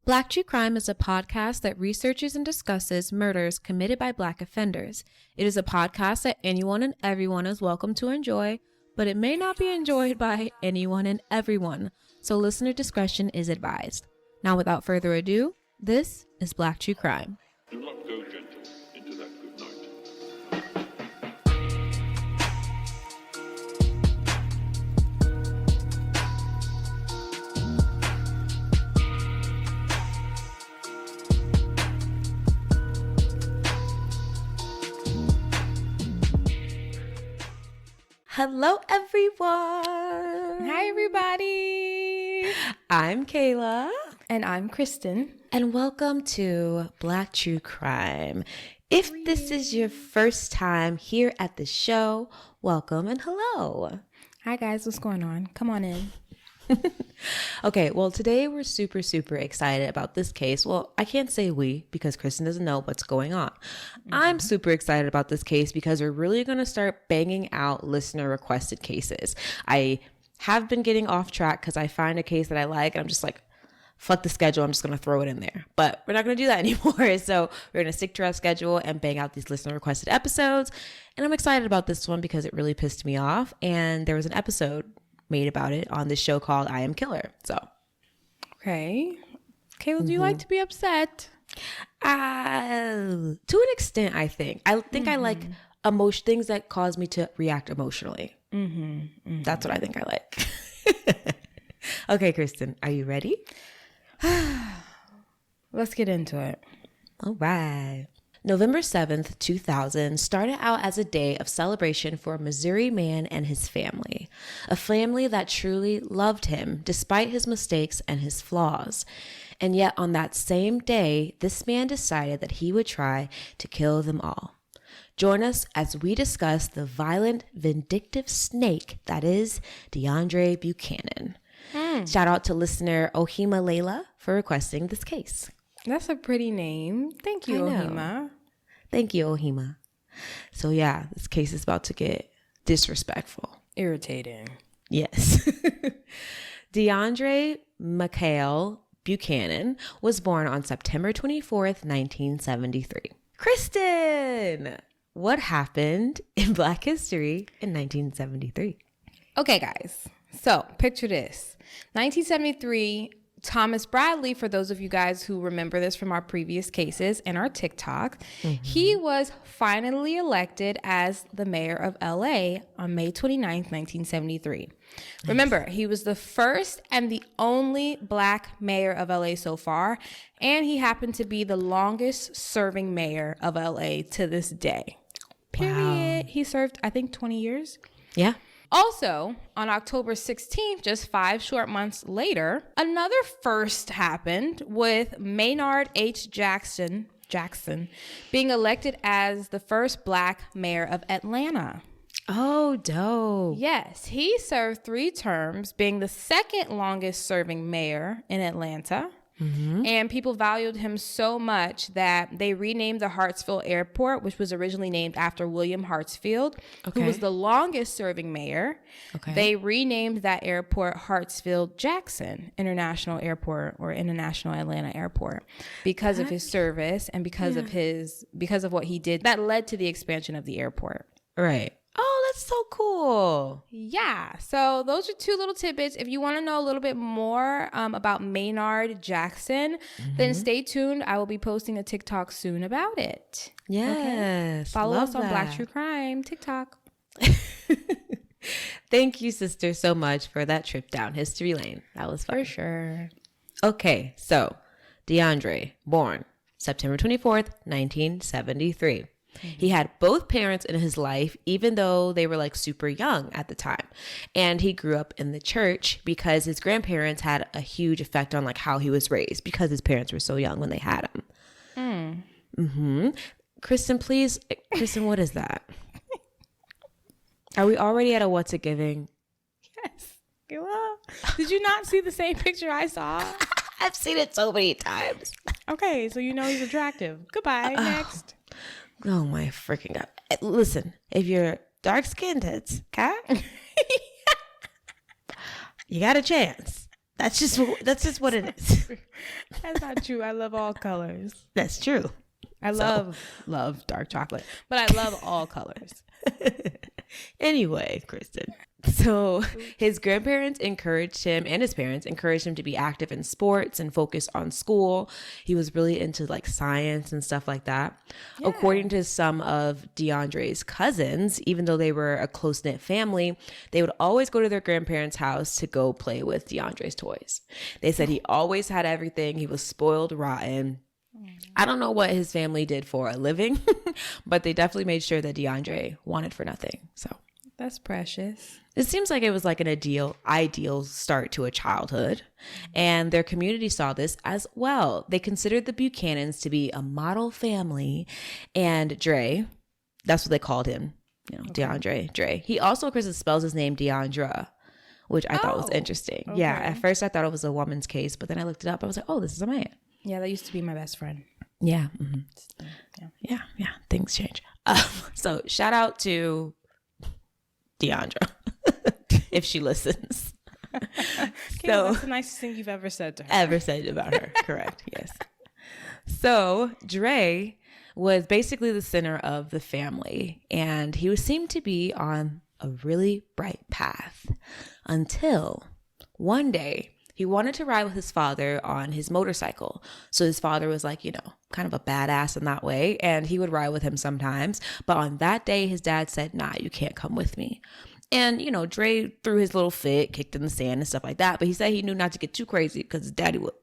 Black True Crime is a podcast that researches and discusses murders committed by Black offenders. It is a podcast that anyone and everyone is welcome to enjoy, but it may not be enjoyed by anyone and everyone, so listener discretion is advised. Now, without further ado, this is Black True Crime. Do not go gentle into that good night. Hello, everyone. Hi, everybody. I'm Kayla. And I'm Kristen. And welcome to Black True Crime. If this is your first time here at the show, welcome and hello. Hi, guys. What's going on? Come on in. Okay, well, today we're super excited about this case. Well, I can't say we because Kristen doesn't know what's going on. I'm super excited about this case because we're really going to start banging out listener requested cases. I have been getting off track because I find a case that I like and I'm just like, fuck the schedule, I'm just going to throw it in there. But we're not going to do that anymore. So we're going to stick to our schedule and bang out these listener requested episodes. And I'm excited about this one because it really pissed me off. And there was an episode made about it on this show called I Am Killer. So, okay. Kayla, do you like to be upset? to an extent, I think. I like things that cause me to react emotionally. That's what I think I like. Okay, Kristen, are you ready? Let's get into it. All right. November 7th, 2000 started out as a day of celebration for a Missouri man and his family. A family that truly loved him despite his mistakes and his flaws. And yet on that same day, this man decided that he would try to kill them all. Join us as we discuss the violent, vindictive snake that is Deandra Buchanan. Shout out to listener Ohima Layla for requesting this case. That's a pretty name. Thank you, Ohima. Thank you, Ohima. So yeah, this case is about to get disrespectful. Irritating. Yes. Deandra Buchanan was born on September 24th, 1973. Kristen, what happened in Black history in 1973? Okay, guys. So picture this. 1973, Thomas Bradley, for those of you guys who remember this from our previous cases and our TikTok, he was finally elected as the mayor of LA on May 29th, 1973. Nice. Remember, he was the first and the only Black mayor of LA so far, and he happened to be the longest serving mayor of LA to this day. Period. Wow. He served, I think, 20 years. Yeah. Also, on October 16th, just 5 short months later, another first happened with Maynard H. Jackson being elected as the first Black mayor of Atlanta. Oh, dope. Yes, he served 3 terms, being the second longest serving mayor in Atlanta. And people valued him so much that they renamed the Hartsfield Airport, which was originally named after William Hartsfield, who was the longest serving mayor. They renamed that airport Hartsfield Jackson International Airport or International Atlanta Airport because of his service and because of what he did. That led to the expansion of the airport. Right. Oh, that's so cool. Yeah. So those are 2 little tidbits. If you want to know a little bit more about Maynard Jackson, then stay tuned. I will be posting a TikTok soon about it. Yes. Okay? Follow us on Black True Crime TikTok. Thank you, sister, so much for that trip down history lane. That was fun. For sure. Okay. So Deandra, born September 24th, 1973. He had both parents in his life, even though they were like super young at the time. And he grew up in the church because his grandparents had a huge effect on like how he was raised because his parents were so young when they had him. Kristen, please. Kristen, what is that? Are we already at a what's it giving? Yes. Well, did you not see the same picture I saw? I've seen it so many times. Okay, so you know he's attractive. Goodbye. Next. Oh my freaking God. Listen, if you're dark skinned, it's okay? You got a chance. That's just what it is. That's not true. I love all colors. That's true. I love dark chocolate, but I love all colors. Anyway, Kristen. So his grandparents encouraged him, and his parents encouraged him to be active in sports and focus on school. He was really into like science and stuff like that. Yeah. According to some of DeAndre's cousins, even though they were a close-knit family, they would always go to their grandparents' house to go play with DeAndre's toys. They said he always had everything. He was spoiled rotten. I don't know what his family did for a living, but they definitely made sure that DeAndre wanted for nothing. So that's precious. It seems like it was like an ideal start to a childhood, and their community saw this as well. They considered the Buchanans to be a model family, and Dre, that's what they called him, okay. DeAndre, Dre. He also, Chris, spells his name Deandra, which I thought was interesting. Okay. Yeah, at first I thought it was a woman's case, but then I looked it up. I was like, oh, this is a man. Yeah, that used to be my best friend. Yeah. Mm-hmm. Yeah. Things change. So shout out to Deandra if she listens. So that's the nicest thing you've ever said to her. Ever said about her. Correct. Yes. So Dre was basically the center of the family, and he seemed to be on a really bright path until one day he wanted to ride with his father on his motorcycle. So his father was like, kind of a badass in that way. And he would ride with him sometimes. But on that day, his dad said, nah, you can't come with me. And, Dre threw his little fit, kicked in the sand and stuff like that. But he said he knew not to get too crazy because his daddy would,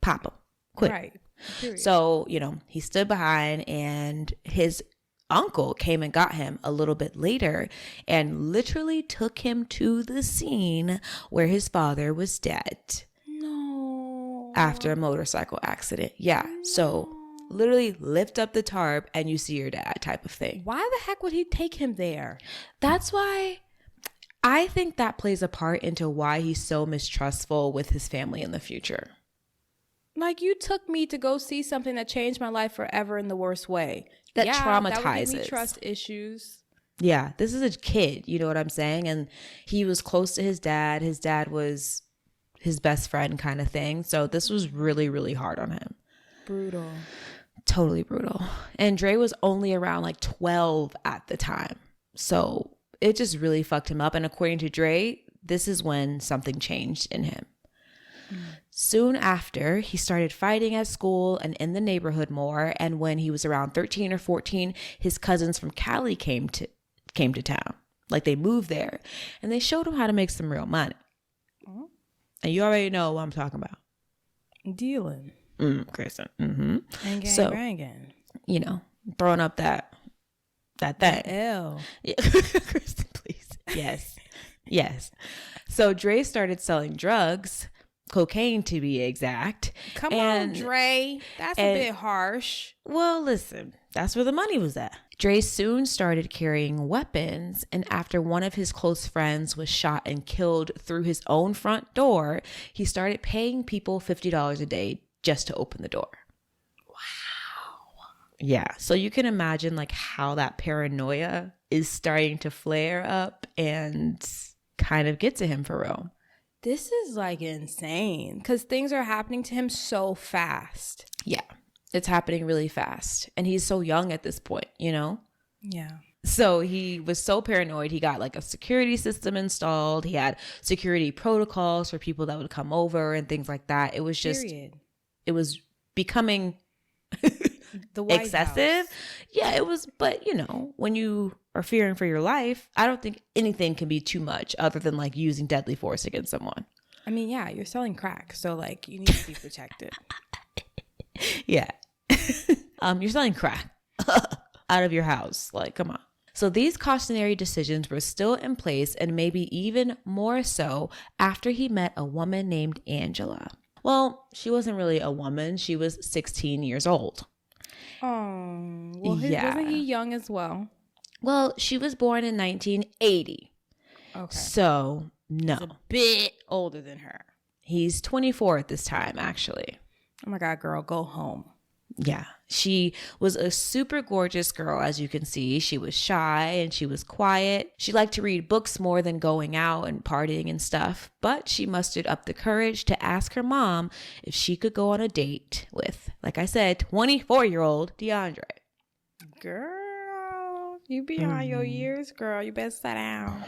pop him quick. Right. Period. So, he stood behind, and his uncle came and got him a little bit later and literally took him to the scene where his father was dead. No. After a motorcycle accident. Yeah. No. So literally lift up the tarp and you see your dad type of thing. Why the heck would he take him there? That's why I think that plays a part into why he's so mistrustful with his family in the future. Like, you took me to go see something that changed my life forever in the worst way. That traumatizes. That would give me trust issues. Yeah, this is a kid, you know what I'm saying? And he was close to his dad. His dad was his best friend kind of thing. So this was really, really hard on him. Brutal. Totally brutal. And Dre was only around like 12 at the time. So it just really fucked him up. And according to Dre, this is when something changed in him. Soon after, he started fighting at school and in the neighborhood more. And when he was around 13 or 14, his cousins from Cali came to town. Like, they moved there, and they showed him how to make some real money. Oh. And you already know what I'm talking about. Dealing. Kristen. Mm-hmm. And so, banging. Throwing up that thing. L. Yeah. Kristen, please. Yes. So Dre started selling drugs. Cocaine, to be exact. Come on, Dre. That's a bit harsh. Well, listen, that's where the money was at. Dre soon started carrying weapons, and after one of his close friends was shot and killed through his own front door, he started paying people $50 a day just to open the door. Wow. Yeah, so you can imagine like how that paranoia is starting to flare up and kind of get to him for real. This is like insane because things are happening to him so fast. Yeah, it's happening really fast. And he's so young at this point, Yeah. So he was so paranoid. He got like a security system installed. He had security protocols for people that would come over and things like that. It was just, it was becoming the White excessive. House. Yeah, it was. But, when you are fearing for your life, I don't think anything can be too much other than like using deadly force against someone. I mean, yeah, you're selling crack. So like you need to be protected. Yeah. You're selling crack out of your house. Like, come on. So these cautionary decisions were still in place, and maybe even more so after he met a woman named Angela. Well, she wasn't really a woman. She was 16 years old. Oh, well, wasn't he young as well? Well, she was born in 1980. Okay. So, no. He's a bit older than her. He's 24 at this time, actually. Oh my God, girl, go home. Yeah. She was a super gorgeous girl, as you can see. She was shy and she was quiet. She liked to read books more than going out and partying and stuff. But she mustered up the courage to ask her mom if she could go on a date with, like I said, 24-year-old Deandra. Girl, you beyond your years, girl. You better sit down.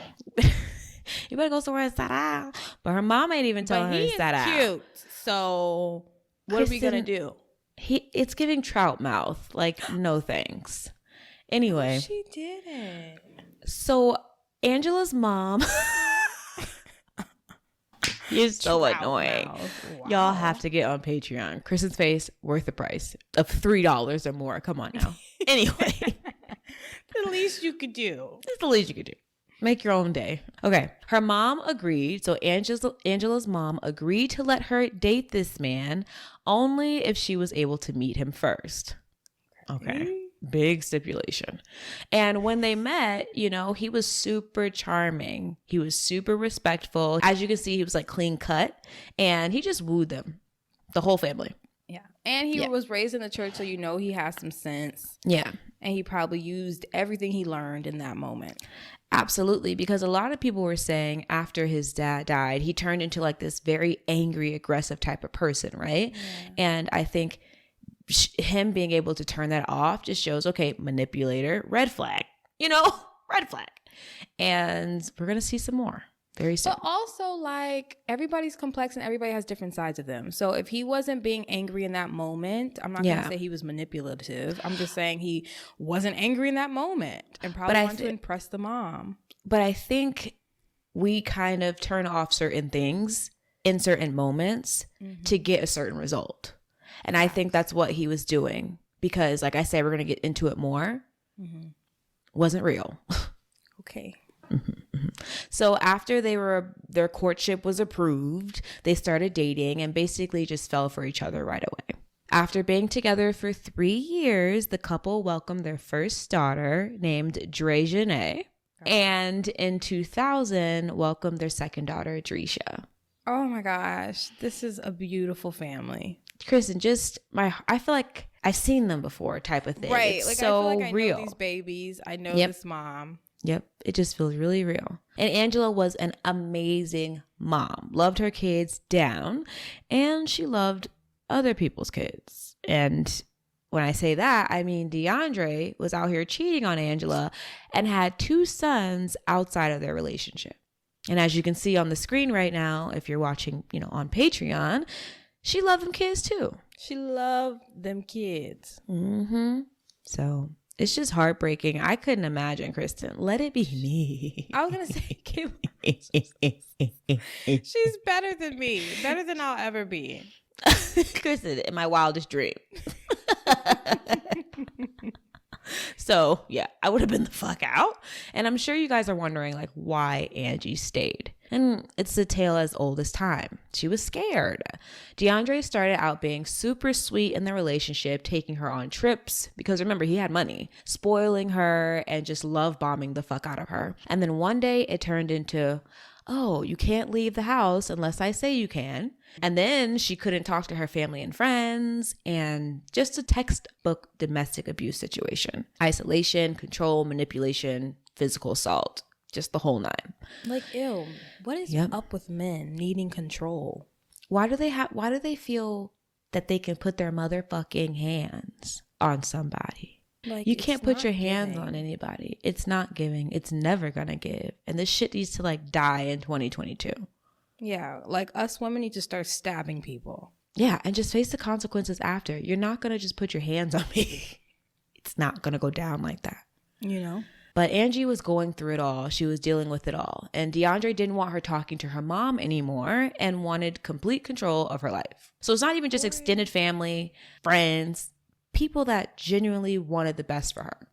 You better go somewhere and sit down. But her mom ain't even telling her to sit down. Cute. So what are we gonna do? It's giving trout mouth. Like, no thanks. Anyway. She didn't. So Angela's mom. You're so annoying. Wow. Y'all have to get on Patreon. Kristen's face worth the price of $3 or more. Come on now. Anyway. The least you could do. It's the least you could do. Make your own day. Okay. Her mom agreed. So Angela's mom agreed to let her date this man only if she was able to meet him first. Okay. Big stipulation. And when they met, you know, he was super charming. He was super respectful. As you can see, he was like clean cut and he just wooed them, the whole family. Yeah. And he was raised in the church, so you know he has some sense. Yeah. And he probably used everything he learned in that moment. Absolutely, because a lot of people were saying after his dad died, he turned into like this very angry, aggressive type of person, right? Yeah. And I think him being able to turn that off just shows, okay, manipulator, red flag, you know, red flag. And we're going to see some more very soon. But also, like, everybody's complex and everybody has different sides of them. So if he wasn't being angry in that moment, I'm not going to say he was manipulative. I'm just saying he wasn't angry in that moment and probably wanted to impress the mom. But I think we kind of turn off certain things in certain moments to get a certain result. And I think that's what he was doing because, like I said, we're going to get into it more. Wasn't real. Okay. So after their courtship was approved, they started dating and basically just fell for each other right away. After being together for 3 years, the couple welcomed their first daughter named Deandra, and in 2000 welcomed their second daughter, Drisha. Oh my gosh, this is a beautiful family. Kristen, I feel like I've seen them before type of thing. Right. It's like so I feel like I real. know these babies. I know this mom. Yep. It just feels really real. And Angela was an amazing mom. Loved her kids down. And she loved other people's kids. And when I say that, I mean Deandra was out here cheating on Angela and had 2 sons outside of their relationship. And as you can see on the screen right now, if you're watching, you know, on Patreon, she loved them kids too. She loved them kids. So it's just heartbreaking. I couldn't imagine, Kristen. Let it be me. I was going to say, she's better than me. Better than I'll ever be. Kristen, in my wildest dream. So, yeah, I would have been the fuck out. And I'm sure you guys are wondering, like, why Angie stayed. And it's a tale as old as time. She was scared. Deandra started out being super sweet in the relationship, taking her on trips, because remember, he had money, spoiling her, and just love bombing the fuck out of her. And then one day it turned into, oh, you can't leave the house unless I say you can. And then she couldn't talk to her family and friends, and just a textbook domestic abuse situation. Isolation, control, manipulation, physical assault, just the whole 9. Like, ew, what is up with men needing control? Why do they feel that they can put their motherfucking hands on somebody? Like, you can't put your hands on anybody. It's not giving. It's never gonna give. And this shit needs to like die in 2022. Yeah, like us women need to start stabbing people. Yeah, and just face the consequences after. You're not gonna just put your hands on me. It's not gonna go down like that. You know? But Angie was going through it all. She was dealing with it all. And Deandra didn't want her talking to her mom anymore and wanted complete control of her life. So it's not even just extended family, friends, people that genuinely wanted the best for her.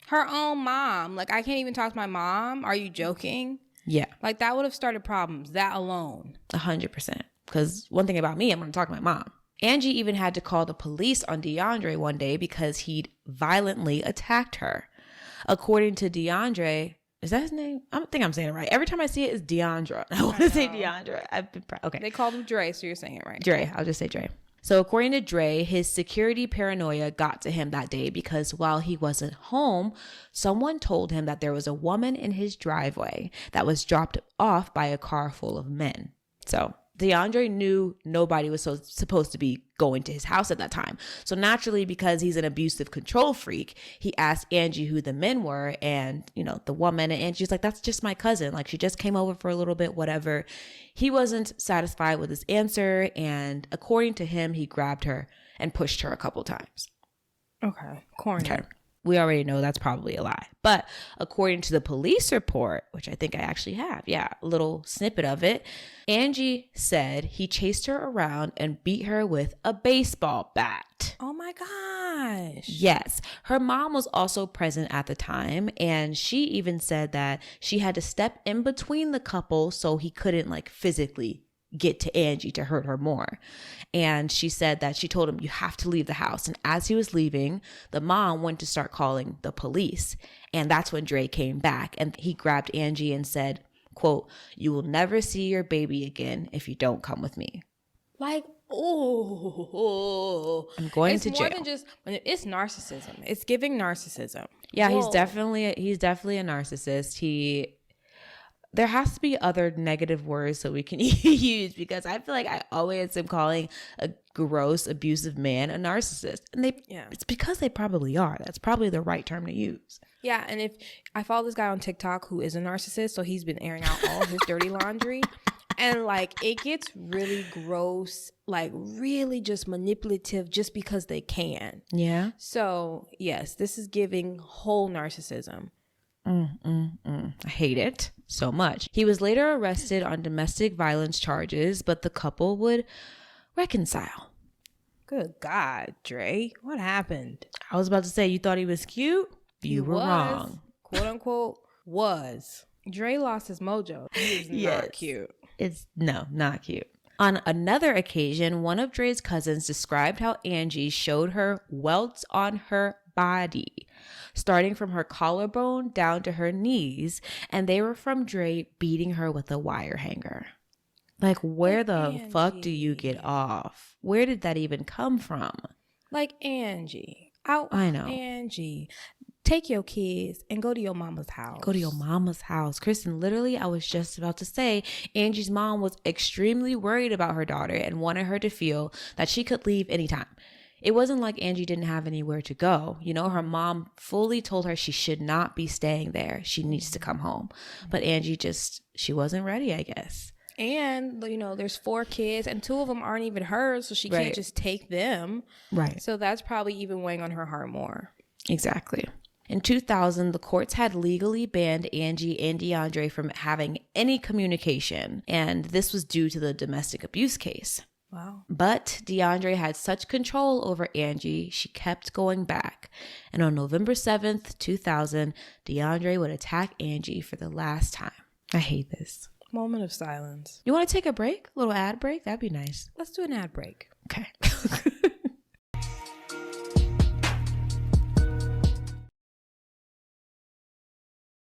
Her own mom. Like, I can't even talk to my mom. Are you joking? Yeah. Like, that would have started problems. That alone. 100%. Because one thing about me, I'm going to talk to my mom. Angie even had to call the police on Deandra one day because he'd violently attacked her. According to Deandra, is that his name? I don't think I'm saying it right. Every time I see it, it's Deandra. I want to say Deandra. I've been okay. They called him Dre, so you're saying it right. Dre. I'll just say Dre. So according to Dre, his security paranoia got to him that day because while he wasn't home, someone told him that there was a woman in his driveway that was dropped off by a car full of men. So Deandra knew nobody was supposed to be going to his house at that time. So naturally, because he's an abusive control freak, he asked Angie who the men were, and, you know, the woman, and Angie's like, that's just my cousin. Like, she just came over for a little bit, whatever. He wasn't satisfied with his answer, and according to him, he grabbed her and pushed her a couple times. Okay. Corny. Okay. We already know that's probably a lie. But according to the police report, which I think I actually have, a little snippet of it, Angie said he chased her around and beat her with a baseball bat. Oh my gosh. Yes. Her mom was also present at the time, and she even said that she had to step in between the couple so he couldn't like physically get to Angie to hurt her more. And she said that she told him, you have to leave the house. And as he was leaving, the mom went to start calling the police. And that's when Dre came back and he grabbed Angie and said, quote, you will never see your baby again if you don't come with me. Like, oh, I'm going to jail. It's more than just, it's narcissism. It's giving narcissism. Yeah, Whoa. he's definitely a narcissist. There has to be other negative words so we can use, because I feel like I always am calling a gross, abusive man a narcissist. And it's because they probably are. That's probably the right term to use. Yeah, and if I follow this guy on TikTok who is a narcissist, so he's been airing out all his dirty laundry. And like, it gets really gross, like really just manipulative just because they can. Yeah. So yes, this is giving whole narcissism. I hate it so much. He was later arrested on domestic violence charges, but the couple would reconcile. Good God, Dre. What happened? I was about to say, you thought he was cute? You were wrong. Quote unquote, was. Dre lost his mojo. He is not cute. Not cute. On another occasion, one of Dre's cousins described how Angie showed her welts on her body, starting from her collarbone down to her knees, and they were from Dre beating her with a wire hanger. Like, where the fuck do you get off? Where did that even come from? Like, Angie. I know. Angie, take your kids and go to your mama's house. Go to your mama's house. Kristen, literally, I was just about to say, Angie's mom was extremely worried about her daughter and wanted her to feel that she could leave anytime. It wasn't like Angie didn't have anywhere to go. You know, her mom fully told her she should not be staying there. She needs to come home. But Angie she wasn't ready, I guess. And, you know, there's 4 kids and 2 of them aren't even hers, so she can't just take them. Right. So that's probably even weighing on her heart more. Exactly. In 2000, the courts had legally banned Angie and Deandra from having any communication. And this was due to the domestic abuse case. Wow. But Deandra had such control over Angie, she kept going back. And on November 7th, 2000, Deandra would attack Angie for the last time. I hate this. Moment of silence. You want to take a break? A little ad break? That'd be nice. Let's do an ad break. Okay.